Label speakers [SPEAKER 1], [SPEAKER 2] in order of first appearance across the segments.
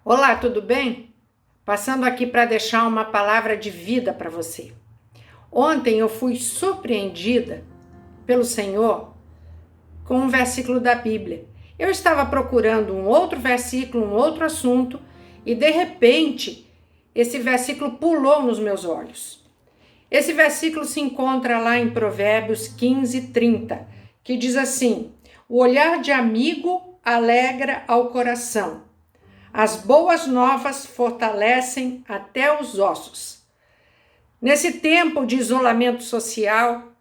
[SPEAKER 1] Olá, tudo bem? Passando aqui para deixar uma palavra de vida para você. Ontem eu fui surpreendida pelo Senhor com um versículo da Bíblia. Eu estava procurando um outro versículo, um outro assunto, e de repente esse versículo pulou nos meus olhos. Esse versículo se encontra lá em Provérbios 15:30, que diz assim: o olhar de amigo alegra ao coração. As boas novas fortalecem até os ossos. Nesse tempo de isolamento social,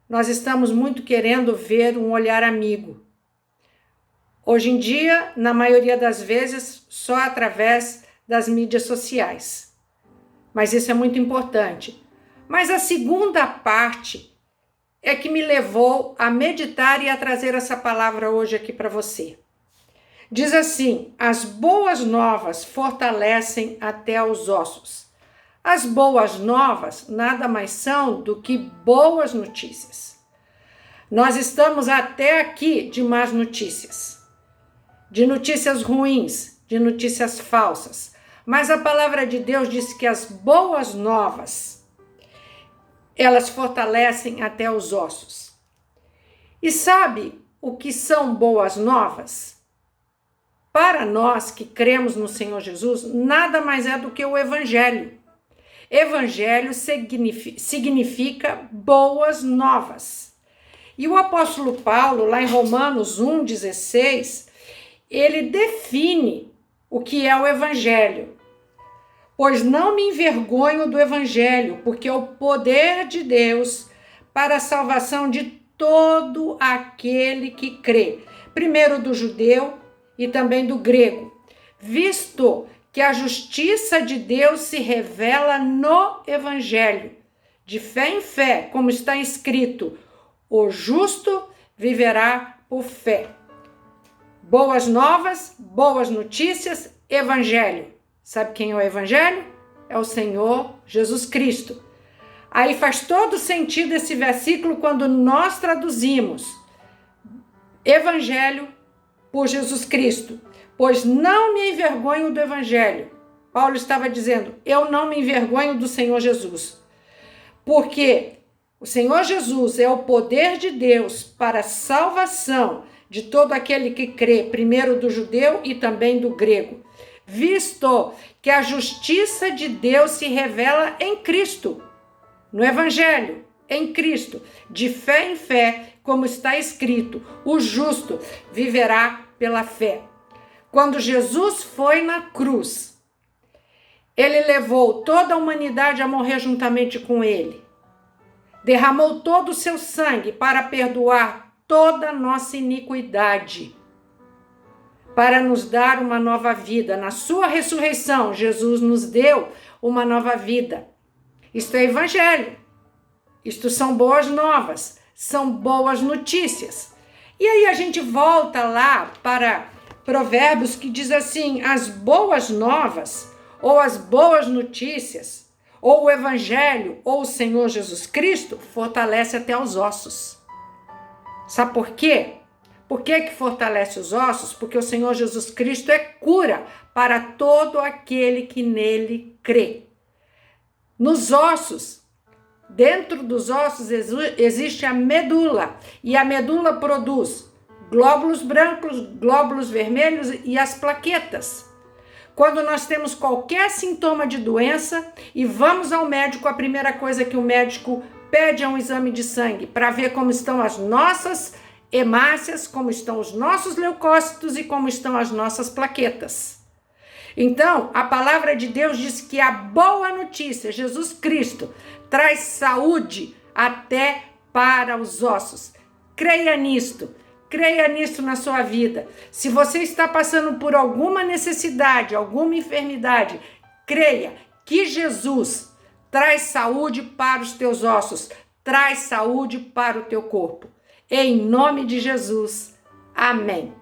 [SPEAKER 1] nós estamos muito querendo ver um olhar amigo. Hoje em dia, na maioria das vezes, só através das mídias sociais. Mas isso é muito importante. Mas a segunda parte é que me levou a meditar e a trazer essa palavra hoje aqui para você. Diz assim: as boas novas fortalecem até os ossos. As boas novas nada mais são do que boas notícias. Nós estamos até aqui de más notícias, de notícias ruins, de notícias falsas. Mas a palavra de Deus diz que as boas novas, elas fortalecem até os ossos. E sabe o que são boas novas? Para nós que cremos no Senhor Jesus, nada mais é do que o Evangelho. Evangelho significa boas novas. E o apóstolo Paulo, lá em Romanos 1,16, ele define o que é o Evangelho. Pois não me envergonho do Evangelho, porque é o poder de Deus para a salvação de todo aquele que crê. Primeiro do judeu e também do grego, visto que a justiça de Deus se revela no Evangelho, de fé em fé, como está escrito: o justo viverá por fé. Boas novas, boas notícias, Evangelho. Sabe quem é o Evangelho? É o Senhor Jesus Cristo. Aí faz todo sentido esse versículo quando nós traduzimos Evangelho por Jesus Cristo, pois não me envergonho do Evangelho. Paulo estava dizendo: eu não me envergonho do Senhor Jesus, porque o Senhor Jesus é o poder de Deus para a salvação de todo aquele que crê, primeiro do judeu e também do grego, visto que a justiça de Deus se revela em Cristo, no Evangelho, em Cristo, de fé em fé, como está escrito: o justo viverá pela fé. Quando Jesus foi na cruz, ele levou toda a humanidade a morrer juntamente com ele. Derramou todo o seu sangue para perdoar toda a nossa iniquidade, para nos dar uma nova vida. Na sua ressurreição, Jesus nos deu uma nova vida. Isto é Evangelho. Isto são boas novas, são boas notícias. E aí a gente volta lá para Provérbios, que diz assim: as boas novas, ou as boas notícias, ou o Evangelho, ou o Senhor Jesus Cristo, fortalece até os ossos. Sabe por quê? Por que fortalece os ossos? Porque o Senhor Jesus Cristo é cura para todo aquele que nele crê. Nos ossos, dentro dos ossos existe a medula, e a medula produz glóbulos brancos, glóbulos vermelhos e as plaquetas. Quando nós temos qualquer sintoma de doença e vamos ao médico, a primeira coisa que o médico pede é um exame de sangue para ver como estão as nossas hemácias, como estão os nossos leucócitos e como estão as nossas plaquetas. Então, a palavra de Deus diz que a boa notícia, Jesus Cristo, traz saúde até para os ossos. Creia nisto na sua vida. Se você está passando por alguma necessidade, alguma enfermidade, creia que Jesus traz saúde para os teus ossos, traz saúde para o teu corpo. Em nome de Jesus, amém.